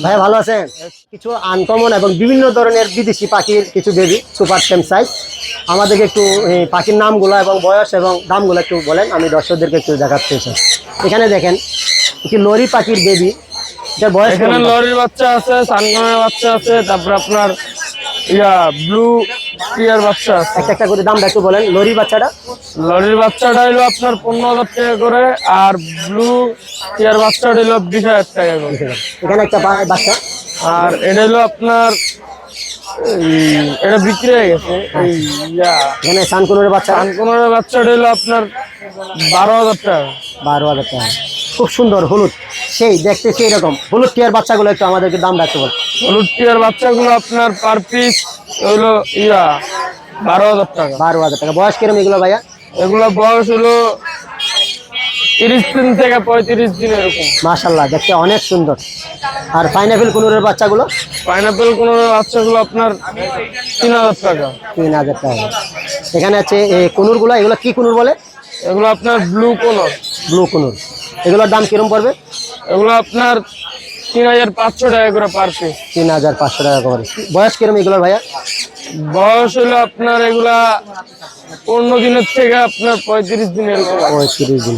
ভাই ভালো আছেন? কিছু আনকমন এবং বিভিন্ন ধরনের বিদেশি পাখির কিছু বেবি সুপার টেম সাইজ আমাদেরকে একটু পাখির নামগুলো এবং বয়স এবং দামগুলো একটু বলেন, আমি দর্শকদেরকে একটু দেখাতে চাই। এখানে দেখেন একটি লরি পাখির বেবি, এটার বয়স এখানে লরির বাচ্চা আছে, সানকনের বাচ্চা আছে, তারপর আপনার ব্লু টিয়ার বাচ্চা আছে। একটা করে দামটা একটু বলেন। লরির বাচ্চাটা হলো আপনার 15,000 টাকা করে, আর ব্লু টিয়ার বাচ্চাটা হলো 20,000 টাকা করে। এখানে একটা বাচ্চা, আর এটা হলো আপনার এটা বিক্রি হয়ে গেছে। এখানে সানকনের বাচ্চাটা হলো আপনার 12,000 টাকা। 12,000 টাকা। খুব সুন্দর হলুদ, সেই দেখতে সেই রকম হলুদ টিয়ার বাচ্চাগুলো একটু আমাদেরকে দাম রাখতে বল। হলুদ টিয়ার বাচ্চাগুলো আপনার পার পিস হলো 12,000 টাকা। 12,000 টাকা। বয়স কিরম এগুলো ভাইয়া? এগুলো বয়স হলো 30 দিন থেকে 35 দিন এরকম। মাশাআল্লাহ, দেখতে অনেক সুন্দর। আর পাইনাপেল কুনুরের বাচ্চাগুলো? পাইনাপেল কুনুরের বাচ্চাগুলো আপনার 3,000 টাকা। 3,000 টাকা। এখানে আছে এই কুনুরগুলো, এগুলো কি কুনুর বলে? এগুলো আপনার ব্লু কুনুর। ব্লু কুনুর, এগুলোর দাম কিরম পড়বে? এগুলো আপনার 3,500 টাকা করে পার পিস। 3,500 টাকা করে। বয়স কিরম এগুলোর ভাইয়া? বয়স হলো আপনার এগুলা 15 দিনের থেকে আপনার 35 দিনের। 35 দিন।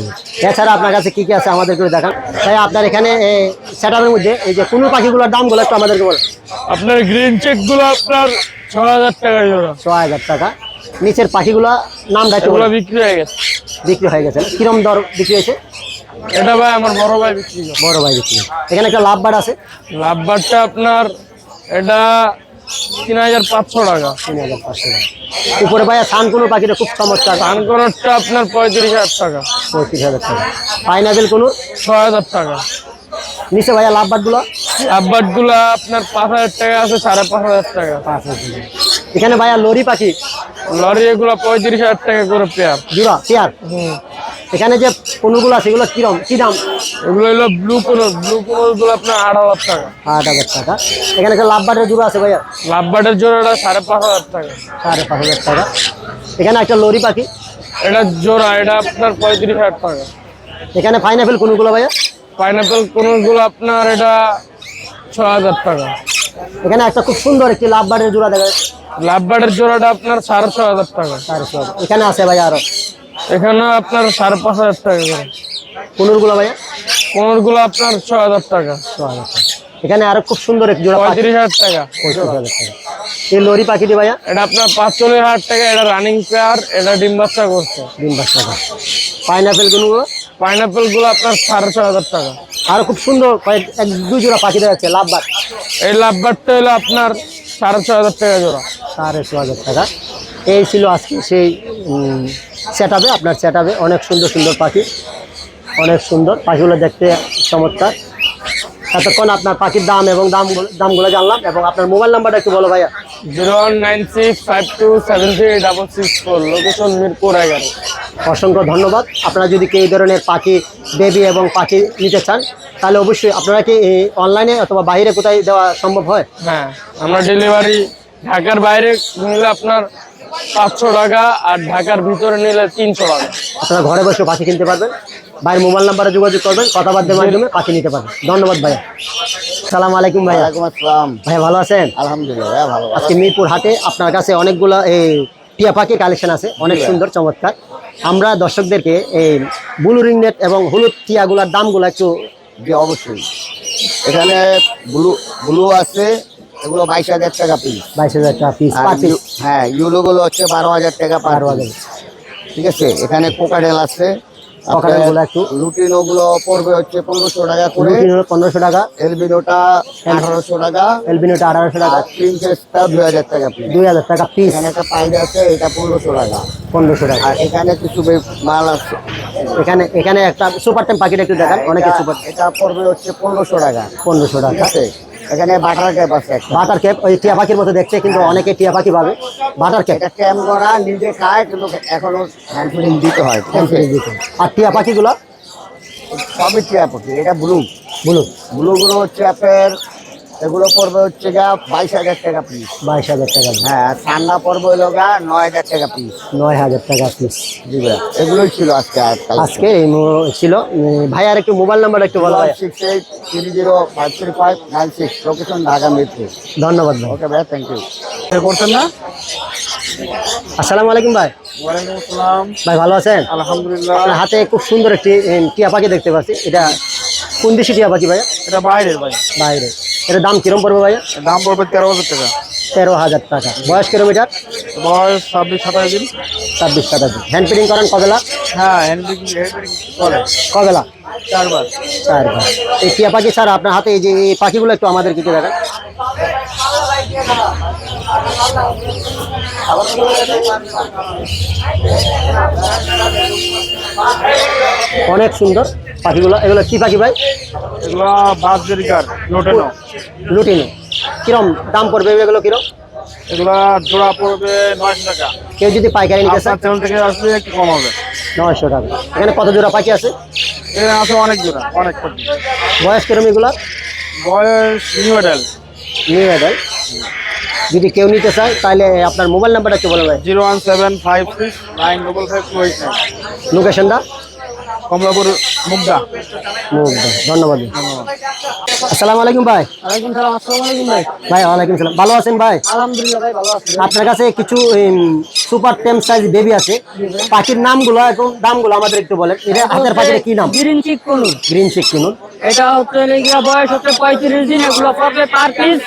এছাড়া আপনার কাছে কি কি আছে আমাদেরকে দেখান ভাই। আপনার এখানে সেটআপের মধ্যে এই যে কুনুর পাখিগুলোর দামগুলো একটু আমাদেরকে বলেন। আপনার গ্রিন চেকগুলো আপনার 6,000 টাকা জোড়া। 6,000 টাকা। নিচের পাখিগুলো নামটা একটু এগুলো বিক্রি হয়ে গেছে। বিক্রি হয়ে গেছে। কিরম দর বিক্রি হয়েছে? এটা ভাই আমার বড় ভাই বিক্রি করে। বড় ভাই বিক্রি। এখানে একটা লাভবার্ড আছে। লাভবার্ডটা আপনার এটা 3,500 টাকা। 3,500 টাকা। উপরে ভাইয়া সানকুনুর পাখিটা খুব চমৎকার। সানকুনুরটা আপনার 35,000 টাকা। 35,000 টাকা। পাইনাপেল কুনুর 6,000 টাকা। নিচে ভাইয়া লাভবার্ডগুলো? লাভবার্ডগুলো আপনার 5,000 টাকা আছে, 5,500 টাকা। 5,000 টাকা। এখানে ভাইয়া লরি পাখি? লরি এগুলো 35,000 টাকা করে পেয়ার। জোড়া পেয়ার? এখানে যে কুনুরগুলো আছে এগুলো কিরম কি দাম? এগুলো হলো ব্লু কুনুরগুলো আপনার 8,000 টাকা। 8,000 টাকা। এখানে একটা লাভবার্ডের জোড়া আছে ভাইয়া? লাভবার্ডের জোড়াটা 5,500 টাকা। 5,500 টাকা। এখানে একটা লরি পাখি? এটা জোড়া, এটা আপনার 35,000 টাকা। এখানে পাইনাপেল কুনুরগুলো ভাইয়া? পাইনাপেল কুনুরগুলো আপনার এটা 6,000 টাকা। এখানে একটা খুব সুন্দর একটি লাভবার্ডের জোড়া দেখা যাচ্ছে। লাভবার্ডের জোড়াটা আপনার 6,500 টাকা। 400। এখানে আছে ভাইয়া আরো? এখানে আপনার 5,500 টাকা করে। কুনুরগুলো ভাইয়া? কুনুরগুলো আপনার 6,000 টাকা। 6,000 টাকা। এখানে আরো খুব সুন্দর একটি জোড়া 35,000 টাকা। 35,000 টাকা। এই লরি পাখিটি ভাইয়া? এটা আপনার 45,000 টাকা। এটা রানিং পেয়ার, এটা ডিম বাচ্চা করছে। ডিম বাচ্চা। পাইনাপেল কুনুরগুলো? পাইনাপেল গুলো আপনার 6,500 টাকা। আরো খুব সুন্দর এক দুই জোড়া পাখি দেখা যাচ্ছে লাভবার্ড। এই লাভবার্ডটা হলো আপনার 6,500 টাকা জোড়া। 6,500 টাকা। এই ছিল আজকে সেই সেটআপে। আপনার সেটআপে অনেক সুন্দর সুন্দর পাখি, অনেক সুন্দর পাখিগুলো দেখতে চমৎকার। এতক্ষণ আপনার পাখির দাম এবং দামগুলো জানলাম। এবং আপনার মোবাইল নাম্বারটা একটু বলো ভাইয়া। 019652736664, লোকেশন মিরপুর 11। অসংখ্য ধন্যবাদ। আপনারা যদি এই ধরনের পাখি বেবি এবং পাখি নিতে চান তাহলে অবশ্যই আপনারা কি অনলাইনে অথবা বাইরে কোথায় দেওয়া সম্ভব হয়? হ্যাঁ, আমরা ডেলিভারি ঢাকার বাইরে নিলে আপনার 500 টাকা, আর ঢাকার ভিতরে নিলে 300 টাকা। আপনারা ঘরে বসে পাখি কিনতে পারবেন। ভাইয়ের মোবাইল নাম্বারে যোগাযোগ করবেন, কথাবার্তার মাধ্যমে পাখি নিতে পারবেন। ধন্যবাদ ভাইয়া। সালাম আলাইকুম ভাইয়া। ওয়ালাইকুম আসসালাম। ভাই ভালো আছেন? আলহামদুলিল্লাহ ভালো। আজকে মিরপুর হাটে আপনার কাছে অনেকগুলো এই টিয়া পাখি কালেকশন আছে, অনেক সুন্দর চমৎকার। আমরা দর্শকদেরকে এই ব্লু রিংনেট এবং হলুদ টিয়াগুলোর দামগুলো একটু। জি অবশ্যই। এখানে ব্লু আছে, এগুলো 22,000 টাকা পিস। 22,000 টাকা পিস। হ্যাঁ, ইউলোগুলো হচ্ছে 12,000 টাকা পার। 12,000। ঠিক আছে। এখানে কোকাডেল আছে। লুটিনো গুলো পড়বে হচ্ছে 1,500 টাকা করে। 1,500 টাকা। এলবিনোটা 1,800 টাকা। এলবিনোটা 1,800 টাকা। প্রিন্সেসটা 2,000 টাকা পিস। 2,000 টাকা পিস। এখানে একটা পাইড আছে, এটা 1,500 টাকা। 1,500 টাকা। আর এখানে কিছু মাল আছে। এখানে একটা সুপার টেম পাখিটা একটু দেখান। অনেক সুপার। এটা পড়বে হচ্ছে 1,500 টাকা। 1,500 টাকা। ঠিক আছে। এখানে বাটার ক্যাপ আছে একটা। বাটার ক্যাপ, ওই টিয়া পাখির মতো দেখতে, কিন্তু অনেকে টিয়া পাখি পাবে। বাটার ক্যাপ এটা ক্যাম করা, নিজে খায়, কিন্তু এখনো হ্যান্ড ফিডিং দিতে হয়, ঠিক আছে? আর টিয়া পাখিগুলো সবই টিয়া পাখি। এটা ব্লু, ব্লু, ব্লুগুলো হচ্ছে আপনার, এগুলো পড়বে হচ্ছে গা 22,000 টাকা পিস। 22,000 টাকা। হ্যাঁ, আর ঠান্ডা পড়বে হলো গা 9,000 টাকা পিস। 9,000 টাকা পিস। জি ভাই, এগুলোই ছিল আজকে। আজকে এই ছিল। ভাই আর একটু মোবাইল নাম্বার একটু বলো ভাই। 68300536, লোকেশন ঢাকা মিরপুর। ধন্যবাদ ভাই। ওকে ভাই, থ্যাংক ইউ। করছেন না? আসসালামু আলাইকুম ভাই। ওয়ালাইকুম আসসালাম। ভাই ভালো আছেন? আলহামদুলিল্লাহ। আপনার হাতে খুব সুন্দর একটি টিয়া পাখি দেখতে পাচ্ছি। এটা কোন দেশি টিয়া পাখি ভাইয়া? এটা বাইরের ভাই। বাইরে। এটার দাম কিরম পড়বে ভাইয়া? দাম পড়বে 13,000 টাকা। 13,000 টাকা। বয়স কিলোমিটার? বয়স 26-27 দিন। 26-27 দিন। হ্যান্ড ফিডিং করেন কবেলা? হ্যাঁ, হ্যান্ডিং করে কবেলা? 4 বার। 4 বার। এই টিয়া পাখি ছাড়া আপনার হাতে এই যে এই পাখিগুলো একটু আমাদের কিছু দেখান। অনেক সুন্দর পাখিগুলো। এগুলো কি পাখি ভাই? এগুলো বাসজেরিকার লোটেনো। লুটিনো। কিরম দাম পড়বে এগুলো কিরম? এগুলা জোড়া পড়বে 900 টাকা। কেউ যদি পাইকারি নিতে চায়? আপনার চ্যানেল থেকে আসলে একটু কম হবে। 900 টাকা। এখানে কত জোড়া পাখি আছে? এখানে আছে অনেক জোড়া, অনেক পাখি। বয়স কিরম এগুলো? বয়স নিউ অ্যাডাল্ট। New adult. যদি কেউ নিতে চায় তাহলে আপনার মোবাইল নাম্বারটা একটু বলে ভাই। 01756955289। লোকেশনটা? কমলাপুর, মুগদা। ধন্যবাদ। আসসালামু আলাইকুম ভাই। ওয়ালাইকুম সালাম। আসসালামু আলাইকুম ভাই। ভাই ওয়ালাইকুম সালাম। ভালো আছেন ভাই? আলহামদুলিল্লাহ ভাই, ভালো আছি। আপনার কাছে কিছু সুপার টেম সাইজ বেবি আছে। পাখির নামগুলো এবং দামগুলো আমাদের একটু বলেন। এটা হাতের পাখির কি নাম? Green cheek conure. Green cheek conure. এটা হচ্ছে লেগিয়া বয়স হচ্ছে 35 দিন। এগুলো পড়বে পার পিস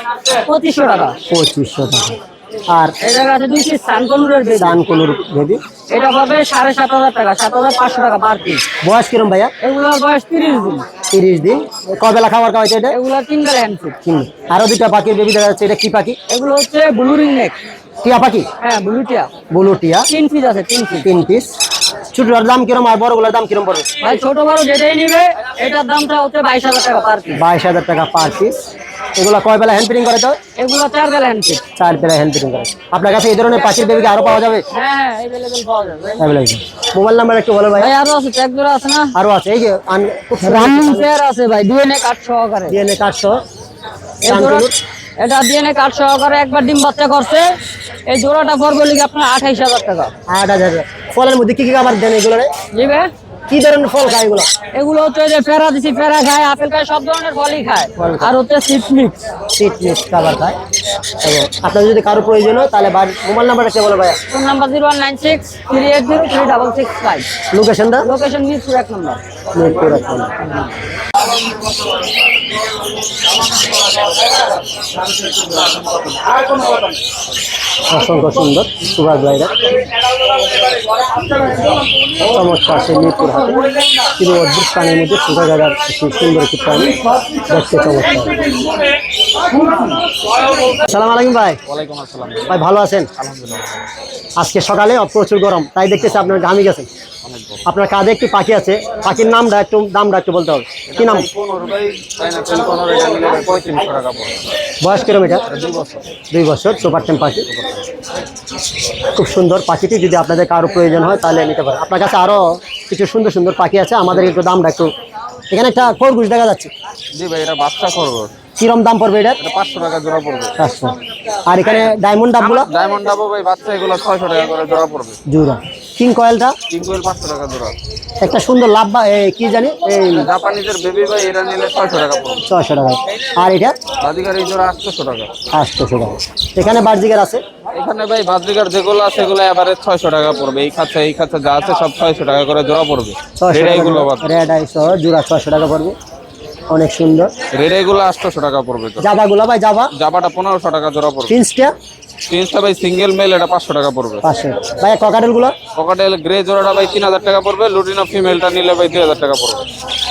2500 টাকা। 2500 টাকা। আর এটার কাছে 2 পিস সানকনুরের বেবি। দান কুনুর বেবি। এটা পাবে 7,500 টাকা, 7,500 টাকা পার পিস। বয়স কিরম ভাইয়া? এগুলোর বয়স 30 দিন। 30 দিন। কবেলা খাবার খাওয়াইছে এটা? এগুলো 3 বেলা হ্যান্ডফিট। আরো দুটা পাখির বেবি দেখা যাচ্ছে। এটা কি পাখি? এগুলো হচ্ছে ব্লু রিং নেক। টিয়া পাখি? হ্যাঁ, ব্লুটিয়া। ব্লু টিয়া। 3 পিস আছে, 3 পিস। 3 পিস। ছোটটার দাম কিরম আর বড়গুলোর দাম কিরম পড়বে? ভাই ছোট বড় যেটাই নিবে এটার দামটা হচ্ছে 22,000 টাকা পার পিস। 22,000 টাকা পার পিস। এগুলো কয় বেলা হ্যান্ড ফিডিং করে তো? এগুলো 4 বেলা হ্যান্ডফিট। 4 বেলা হ্যান্ড ফিডিং করে। আপনার কাছে এই ধরনের পাখির বেবি আরো পাওয়া যাবে? হ্যাঁ, अवेलेबल পাওয়া যাবে। অ্যাভেলেবল। মোবাইল নাম্বার একটু বলো ভাই। ভাই আরো আছে, এক জোড়া আছে না? আরো আছে এই যে খুব রানিং পেয়ার আছে ভাই, ডিএনএ কার্ড সহকারে। ডিএনএ কার্ড সহ। এই জোড়া- এটা ডিএনএ কার্ড সহকারে একবার ডিম বাচ্চা করছে। এই জোড়াটা পড়বে লিগে আপনার 28,000 টাকা। 8,000। ফলের মধ্যে কি কি খাবার দেন এগুলো? নিবে কি ধরনের ফল খায় এগুলো? এগুলো হচ্ছে যে পেয়ারা দিছি, পেয়ারা খায়, আপেল খায়, সব ধরনের ফলই খায়। আর হচ্ছে সিড মিক্স। সিট মিক্স খাবার খায়। এবং আপনার যদি কারো প্রয়োজন হয় তাহলে মোবাইল নাম্বারটা কে বলো ভাইয়া? Phone number 0196380365। লোকেশনটা? লোকেশন মিরপুর 1 নম্বর। মিরপুর 1 নম্বর। অসংখ্য সুন্দর সুভাষ ভাইরা চমৎকার সেই মিরপুর হাটে কিন্তু অদ্ভুত প্রাণীর মধ্যে সুভাষ দাদার একটি সুন্দর একটি প্রাণী দেখতে চমৎকার। সালাম আলাইকুম ভাই। ওয়ালাইকুম আসসালাম। ভাই ভালো আছেন? আলহামদুলিল্লাহ। আজকে সকালে প্রচুর গরম, তাই দেখতেছি আপনার ঘামি গেছেন। আপনার কাঁধে একটি পাখি আছে। পাখির দামটা একটু বলতে হবে। কি নাম? 15 ভাই, পাইনাপেল 15 এটা নিলে 3500 টাকা পড়বে। বয়স কিলোমিটার? 2 বছর। 2 বছর। সুপার টেম পাখি। খুব সুন্দর পাখিটি। যদি আপনাদের কারো প্রয়োজন হয় তাহলে নিতে পারেন। আপনার কাছে আরো কিছু সুন্দর সুন্দর পাখি আছে। আমাদের একটু দামটা একটু। এখানে একটা খরগোশ দেখা যাচ্ছে। জি ভাই, এটা বাচ্চা খরগোশ। কিরম দাম পড়বে এটা? এটা 500 টাকা জোড়া পড়বে। 500। আর এখানে ডায়মন্ড ডাবগুলো? ডায়মন্ড ডাবো ভাই বাচ্চা, এগুলো 600 টাকা করে জোড়া পড়বে। জোড়া। কিং কয়েলটা? কিংকোয়েল 500 টাকা জোড়া। একটা সুন্দর লাভ বা কি জানি এই জাপানিজের বেবি ভাই, এটা নিলে 600 টাকা পড়বে। 600 টাকা। আর এটা? বাজিকার এই জোড়া 800 টাকা। 800 টাকা। এখানে বার্জিকার আছে? এখানে ভাই বাজিকার যেগুলো আছে সেগুলো এবারে 600 টাকা পড়বে। এই খাঁচা যা আছে সব 600 টাকা করে জোড়া পড়বে। 600 রেড টাকা। আইগুলো বাদ। রেড আই সহ জোড়া 600 টাকা পড়বে। অনেক সুন্দর। রেড আইগুলো 800 টাকা পড়বে। তো জাবাগুলো ভাই? জাবা জাবাটা 1500 টাকা জোড়া পড়বে। ফিন্সটা? ফিন্সটা ভাই সিঙ্গেল মেল, এটা 500 টাকা পড়বে। 500। ভাই ককাটেলগুলো? ককাটেল গ্রে জোড়াটা ভাই 3000 টাকা পড়বে। লুটিনো ফিমেলটা নিলে ভাই 2000 টাকা পড়বে।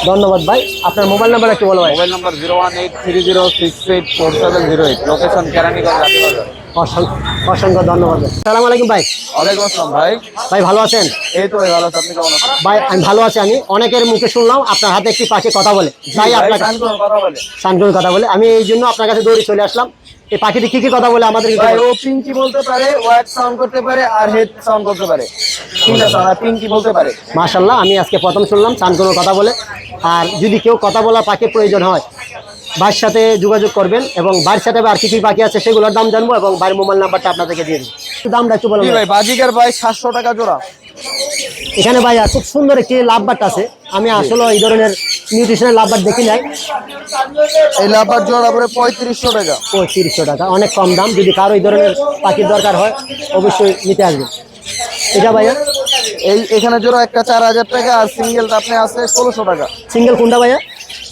ধন্যবাদ ভাই। আপনার মোবাইল নাম্বার একটু বলো ভাই। Mobile number 01830684708। লোকেশন কেরানীগঞ্জ, হাটবাজার। অসংখ্য অসংখ্য ধন্যবাদ। সালাম আলাইকুম ভাই। ওয়ালাইকুম আসসালাম ভাই। ভাই ভালো আছেন? এই তো ভাই ভালো আছি, আপনি কেমন আছেন? ভাই আমি ভালো আছি। আমি অনেকের মুখে শুনলাম আপনার হাতে একটি পাখি কথা বলে, তাই আপনার কথা বলে শান্তনুর কথা বলে আমি এই জন্য আপনার কাছে দৌড়ে চলে আসলাম। এই পাখিটি কি কথা বলে আমাদের ভাই, ও পিঙ্কি বলতে পারে, ওয়াক সাউন্ড করতে পারে, আর হেড সাউন্ড করতে পারে। তিনটা সাউন্ড, আর পিঙ্কি বলতে পারে। মাশাআল্লাহ, আমি আজকে প্রথম শুনলাম শান্তনুর কথা বলে। আর যদি কেউ কথা বলা পাখির প্রয়োজন হয় ভাইয়ের সাথে যোগাযোগ করবেন, এবং ভাইয়ের সাথে আর কি কি পাখি আছে সেগুলোর দাম জানবো, এবং ভাইয়ের মোবাইল নাম্বারটা আপনাদেরকে দিয়ে দেবো। দামটা একটু বলুন ভাই। বাজিকার ভাই 700 টাকা জোড়া। এখানে ভাইয়া খুব সুন্দর একটি লাভবার্ড আছে। আমি আসলে এই ধরনের নিউট্রিশনের লাভবার্ড দেখি নাই। এই লাভার জোড়া পরে 3500 টাকা। 3500 টাকা, অনেক কম দাম। যদি কারো এই ধরনের পাখির দরকার হয় অবশ্যই নিতে আসবেন। এটা ভাইয়া এখানে জোড়া একটা 4000 টাকা, আর সিঙ্গেলটা আপনি আছে 1600 টাকা। সিঙ্গেল কোনটা ভাইয়া?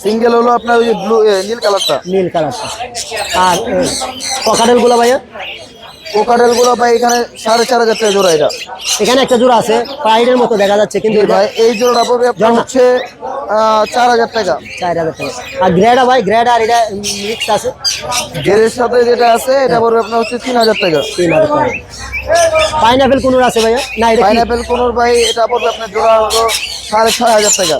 সিঙ্গেল হলো আপনার ওই যে ব্লু নীল কালারটা। নীল কালারটা। আর ককাটেলগুলো ভাইয়া? কোকাটেল গুলো ভাই এখানে 4500 টাকা জোড়া। এটা এখানে একটা জোড়া আছে প্রাইডের মতো দেখা যাচ্ছে, কিন্তু ভাই এই জোড়াটা পড়বে আপনার হচ্ছে 4000 টাকা। 4000 টাকা। আর গ্রেডা ভাই? গ্রেড আর এটা মিক্স আছে। গেরের সাথে যেটা আছে এটা পড়বে আপনার হচ্ছে 3000 টাকা। 3000 টাকা। পাইনাপেল কোনোর আছে ভাইয়া? না এটা কি? পাইনাপেল কোনোর ভাই এটা পড়বে আপনার জোড়া হলো 6500 টাকা।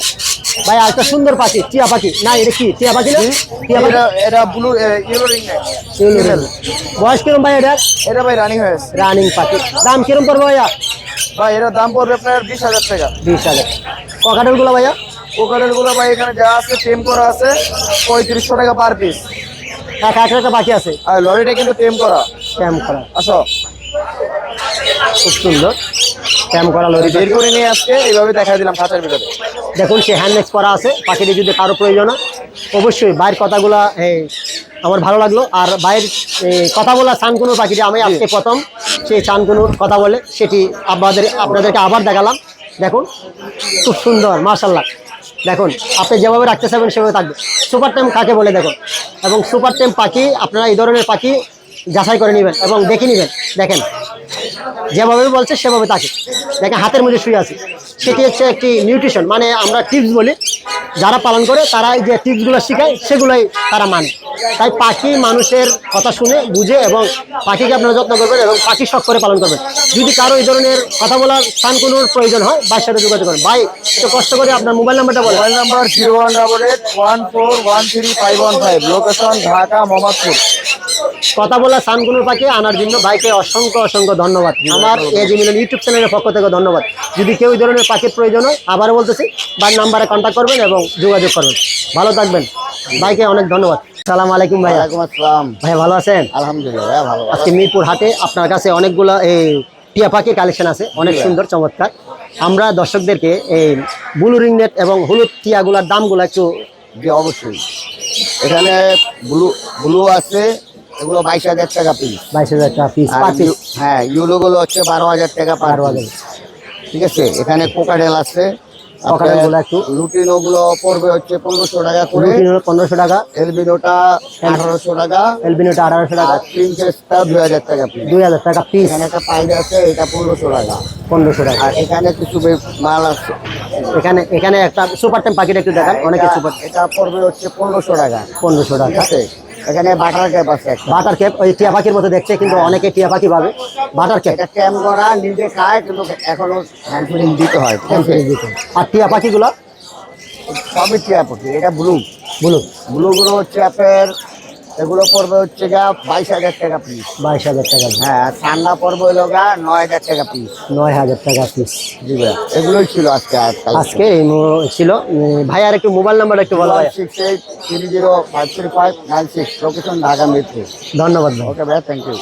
ভাই আর একটা সুন্দর পাখি, টিয়া পাখি। না এটা কি টিয়া পাখি? না টিয়া পাখি। এটা ব্লু ইয়েলো রিং নেক। বয়স কিরম ভাই এটা? এটা ভাই রানিং হয়েছে। রানিং পাখি। দাম কিরম পড়বে ভাইয়া? ভাই এটার দাম পড়বে আপনার 20000 টাকা। 20,000। ককাটেল গুলো ভাইয়া? কোকাটেল গুলো ভাই এখানে যা আছে টেম করা আছে 3500 টাকা পার পিস। এক একটা পাখি আছে, আর লরিটা কিন্তু টেম করা। ট্যাম করা। আসো খুব সুন্দর ট্যাম করা লরি। বের করে নিয়ে আজকে এইভাবে দেখা দিলাম খাঁচার ভিতরে। দেখুন সে হ্যান্ডলেস করা আছে। পাখিটি যদি কারো প্রয়োজন হয় অবশ্যই বাইরের কথাগুলা আমার ভালো লাগলো। আর বাইরের কথা বলা চানকুনুর পাখিটি আমি আজকে প্রথম সেই চানকুনুর কথা বলে সেটি আপনাদেরকে আবার দেখালাম। দেখুন খুব সুন্দর মাশাআল্লাহ। দেখুন আপনি যেভাবে রাখতে চাইবেন সেভাবে থাকবে। সুপার টেম কাকে বলে দেখুন, এবং সুপার টেম পাখি আপনারা এই ধরনের পাখি যাচাই করে নেবেন এবং দেখে নেবেন। দেখেন যেভাবে বলছে সেভাবে থাকে। দেখেন হাতের মধ্যে শুয়ে আছে, সেটি হচ্ছে একটি নিউট্রিশন, মানে আমরা টিপস বলি। যারা পালন করে তারা এই যে টিপসগুলো শেখায় সেগুলোই তারা মানে। তাই পাখি মানুষের কথা শুনে বুঝে, এবং পাখিকে আপনারা যত্ন করবেন এবং পাখি শখ করে পালন করবেন। যদি কারো এই ধরনের কথা বলার স্থানগুলোর প্রয়োজন হয় ভাইয়ের সাথে যোগাযোগ করবেন। ভাই একটু কষ্ট করে আপনার মোবাইল নাম্বারটা বলেন। Mobile number 01881413515, location Dhaka Mohammadpur. কথা বলা সানকুনুর পাখি আনার জন্য ভাইকে অসংখ্য অসংখ্য ধন্যবাদ। আমার এজি মিলন ইউটিউব চ্যানেলের পক্ষ থেকে ধন্যবাদ। যদি কেউ এই ধরনের পাখির প্রয়োজন হয় আবারও বলতেছি ভাই নাম্বারে কন্ট্যাক্ট করবেন এবং যোগাযোগ করবেন। ভালো থাকবেন, ভাইকে অনেক ধন্যবাদ। সালাম আলাইকুম ভাই। ওয়ালাইকুম আসসালাম। ভাই ভালো আছেন? আলহামদুলিল্লাহ ভালো। আজকে মিরপুর হাটে আপনার কাছে অনেকগুলো এই টিয়া পাখির কালেকশন আছে, অনেক সুন্দর চমৎকার। আমরা দর্শকদেরকে এই ব্লু রিং নেট এবং হলুদ টিয়াগুলার দামগুলো একটু। জি অবশ্যই। এখানে ব্লু ব্লু আছে, এগুলো 22000 টাকা পিস। 22,000 টাকা পিস। আর হ্যাঁ ইউলো গুলো হচ্ছে 12000 টাকা পার 12,000। পিস। ঠিক আছে। এখানে কোকাডেল আছে। ককাটেলগুলো একটু লুটিনো গুলো পড়বে হচ্ছে 1500 টাকা করে। 1500 টাকা। এলবিনোটা 1800 টাকা। এলবিনোটা 1800 টাকা। আর প্রিন্সেসটা 2000 টাকা পিস। 2000 টাকা পিস। এখানে একটা পাইড আছে, এটা 1500 টাকা। 1500 টাকা। আর এখানে কিছু মাল আছে। এখানে একটা সুপার টেম পাখিটা একটু দেখান। অনেকে সুপার। এটা পড়বে হচ্ছে 1500 টাকা। 1500 ঠিক টাকা। আছে। এখানে বাটার ক্যাপ আছে একটা। বাটার ক্যাপ ওই টিয়া পাখির মতো দেখছে, কিন্তু অনেকে টিয়া পাখি পাবে। বাটার ক্যাপ এটা ক্যাম করা নিজে খায়, কিন্তু এখনো হ্যান্ড ফিডিং দিতে হয়। ঠিক আছে। আর টিয়া পাখিগুলো সবই টিয়া পাখি। এটা ব্লু বলু ব্লু গুলো হচ্ছে আপনার, এগুলো পড়বে হচ্ছে গা 22000 টাকা পিস। 22,000 টাকা। হ্যাঁ, আর ঠান্ডা পড়বে হলো গা 9000 টাকা পিস। 9,000 টাকা পিস। জি ভাই, এগুলোই ছিল আজকে। আজকে এই ছিল। ভাই আর একটু মোবাইল নাম্বার একটু বলা হয়। 6830535596, লোকেশন ঢাকা মিরপুর। ধন্যবাদ ভাই। ওকে ভাই, থ্যাংক ইউ।